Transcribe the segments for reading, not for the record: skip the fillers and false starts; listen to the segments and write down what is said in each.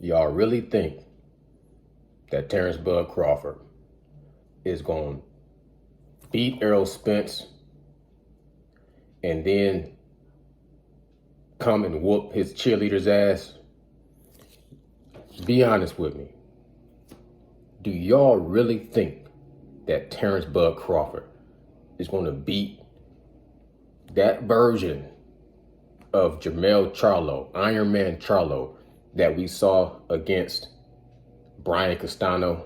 Y'all really think that Terrence Bud Crawford is going to beat Errol Spence and then come and whoop his cheerleader's ass? Be honest with me. Do y'all really think that Terrence Bud Crawford is going to beat that version of Jermell Charlo, Iron Man Charlo, that we saw against Brian Castano?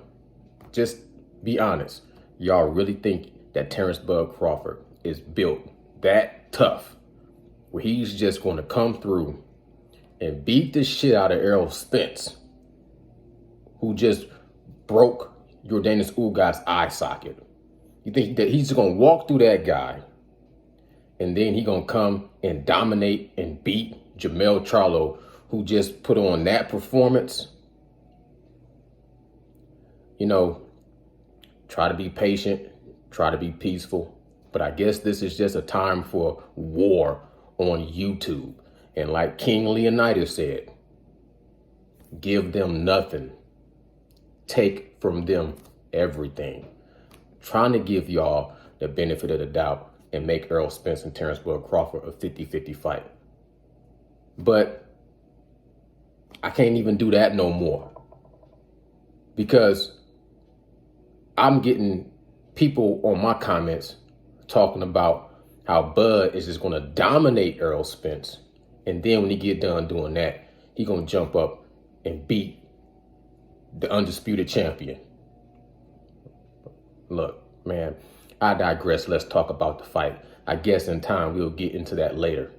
Just be honest. Y'all really think that Terrence Bud Crawford is built that tough where he's just going to come through and beat the shit out of Errol Spence, who just broke Yordenis Ugas's eye socket? You think that he's going to walk through that guy and then he going to come and dominate and beat Jermell Charlo, who just put on that performance? You know, try to be patient, try to be peaceful. But I guess this is just a time for war on YouTube. And like King Leonidas said, give them nothing, take from them everything. Trying to give y'all the benefit of the doubt and make Errol Spence and Terrence Bud Crawford a 50-50 fight. But I can't even do that no more, because I'm getting people on my comments talking about how Bud is just going to dominate Errol Spence. And then when he get done doing that, he going to jump up and beat the undisputed champion. Look, man, I digress. Let's talk about the fight. I guess in time we'll get into that later.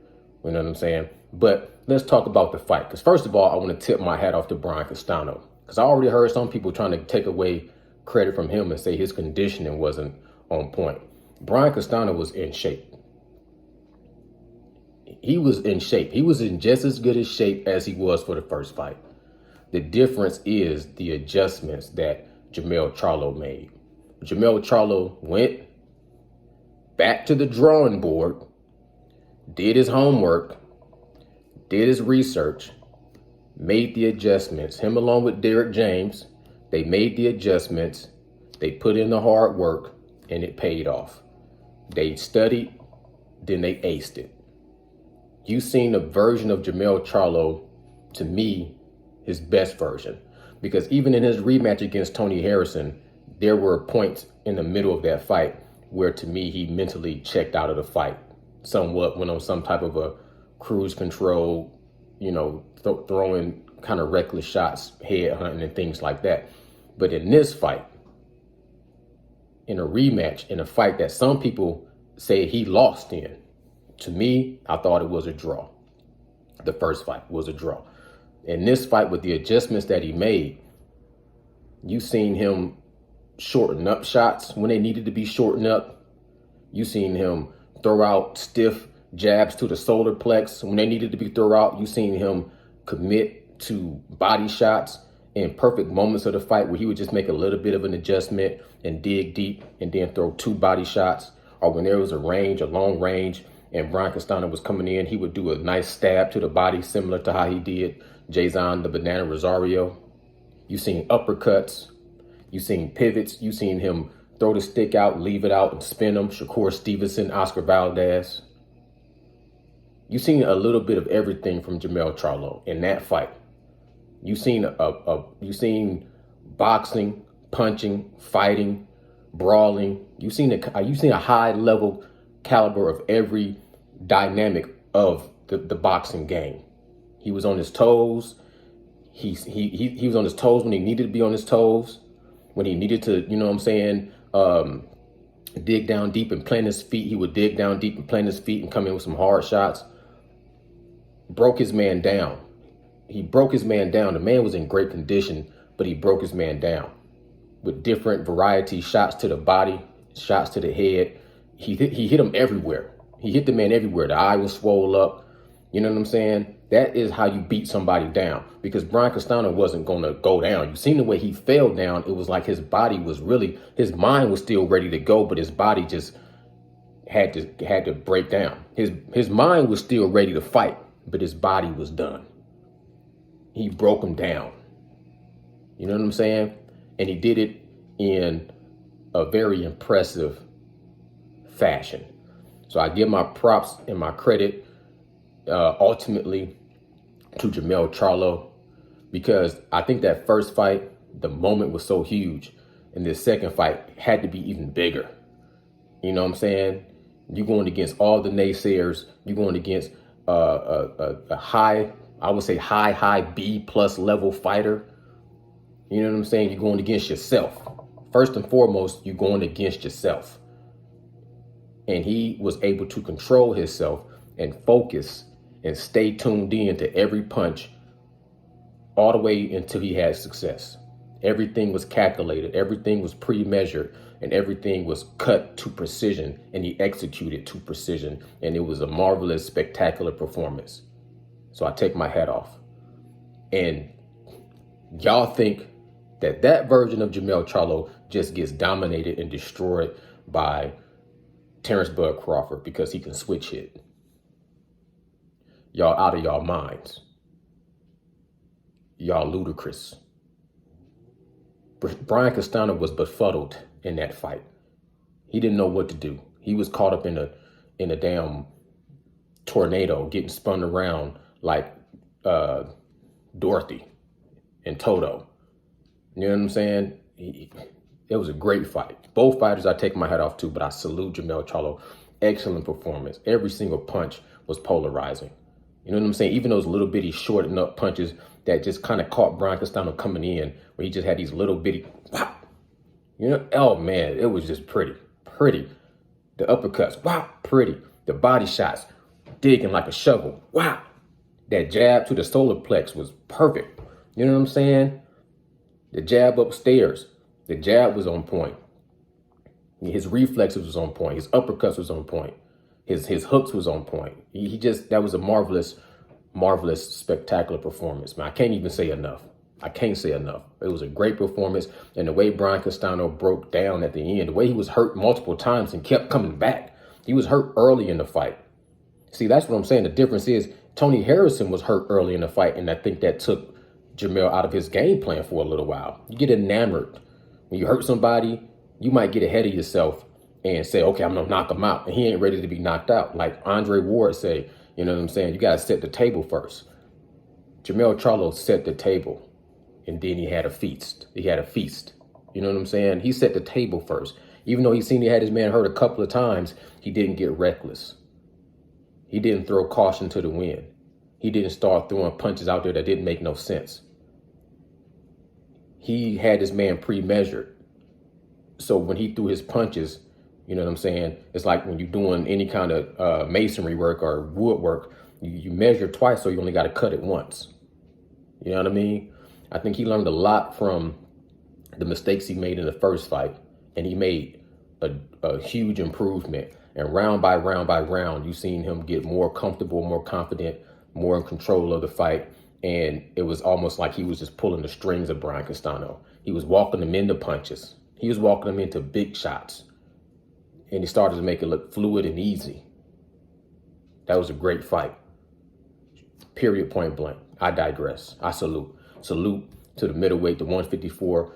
You know what I'm saying? But let's talk about the fight. Because first of all, I want to tip my hat off to Brian Castano, because I already heard some people trying to take away credit from him and say his conditioning wasn't on point. Brian Castano was in shape. He was in shape. He was in just as good a shape as he was for the first fight. The difference is the adjustments that Jermell Charlo made. Jermell Charlo went back to the drawing board, did his homework, did his research, made the adjustments. Him along with Derek James, they made the adjustments, they put in the hard work, and it paid off. They studied, then they aced it. You seen a version of Jermell Charlo, to me, his best version. Because even in his rematch against Tony Harrison, there were points in the middle of that fight where, to me, he mentally checked out of the fight. Somewhat went on some type of a cruise control, you know, throwing kind of reckless shots, head hunting and things like that. But in this fight, in a rematch, in a fight that some people say he lost in, to me, I thought it was a draw. The first fight was a draw. In this fight, with the adjustments that he made, you seen him shorten up shots when they needed to be shortened up. You seen him throw out stiff jabs to the solar plex when they needed to be thrown out. You seen him commit to body shots in perfect moments of the fight where he would just make a little bit of an adjustment and dig deep and then throw two body shots. Or when there was a long range, and Brian Castano was coming in, he would do a nice stab to the body, similar to how he did Jason the Banana Rosario. You seen uppercuts. You seen pivots. You seen him throw the stick out, leave it out, and spin them. Shakur Stevenson, Oscar Valdez. You seen a little bit of everything from Jermell Charlo in that fight. You seen boxing, punching, fighting, brawling. You seen a high level caliber of every dynamic of the boxing game. He was on his toes. He was on his toes when he needed to be on his toes. When he needed to, you know what I'm saying, dig down deep and plant his feet, he would dig down deep and plant his feet and come in with some hard shots. Broke his man down. He broke his man down. The man was in great condition, but he broke his man down with different variety shots to the body, shots to the head. He hit him everywhere. He hit the man everywhere. The eye was swole up. You know what I'm saying? That is how you beat somebody down, because Brian Castano wasn't going to go down. You seen the way he fell down. It was like his body was really, his mind was still ready to go, but his body just had to break down. His mind was still ready to fight, but his body was done. He broke him down. You know what I'm saying? And he did it in a very impressive fashion. So I give my props and my credit ultimately to Jermell Charlo, because I think that first fight, the moment was so huge, and this second fight had to be even bigger. You know what I'm saying? You're going against all the naysayers. You're going against a high, I would say high B plus level fighter. You know what I'm saying? You're going against yourself. First and foremost, you're going against yourself. And he was able to control himself and focus and stay tuned in to every punch all the way until he had success. Everything was calculated, everything was pre-measured, and everything was cut to precision, and he executed to precision. And it was a marvelous, spectacular performance. So I take my hat off. And y'all think that that version of Jermell Charlo just gets dominated and destroyed by Terrence Bud Crawford because he can switch hit. Y'all out of y'all minds. Y'all ludicrous. Brian Castano was befuddled in that fight. He didn't know what to do. He was caught up in a damn tornado, getting spun around like Dorothy and Toto. You know what I'm saying? It was a great fight. Both fighters I take my hat off to, but I salute Jermell Charlo. Excellent performance. Every single punch was polarizing. You know what I'm saying? Even those little bitty shortened up punches that just kind of caught Brian Castano coming in, where he just had these little bitty, wow. You know, oh man, it was just pretty. The uppercuts, wow, pretty. The body shots, digging like a shovel, wow. That jab to the solar plex was perfect. You know what I'm saying? The jab upstairs, the jab was on point. His reflexes was on point. His uppercuts was on point. His hooks was on point. That was a marvelous, spectacular performance, man. I can't even say enough. I can't say enough. It was a great performance. And the way Brian Castano broke down at the end, the way he was hurt multiple times and kept coming back. He was hurt early in the fight. See, that's what I'm saying. The difference is Tony Harrison was hurt early in the fight, and I think that took Jermell out of his game plan for a little while. You get enamored. When you hurt somebody, you might get ahead of yourself and say, okay, I'm going to knock him out. And he ain't ready to be knocked out. Like Andre Ward say, you know what I'm saying? You got to set the table first. Jermell Charlo set the table, and then he had a feast. You know what I'm saying? He set the table first. Even though he seen he had his man hurt a couple of times, he didn't get reckless. He didn't throw caution to the wind. He didn't start throwing punches out there that didn't make no sense. He had his man pre-measured. So when he threw his punches, you know what I'm saying? It's like when you're doing any kind of masonry work or woodwork, you measure twice, so you only got to cut it once. You know what I mean? I think he learned a lot from the mistakes he made in the first fight, and he made a huge improvement. And round by round, you've seen him get more comfortable, more confident, more in control of the fight. And it was almost like he was just pulling the strings of Brian Castano. He was walking him into punches. He was walking him into big shots. And he started to make it look fluid and easy. That was a great fight. Period, point blank. I digress. I salute. Salute to the middleweight, the 154.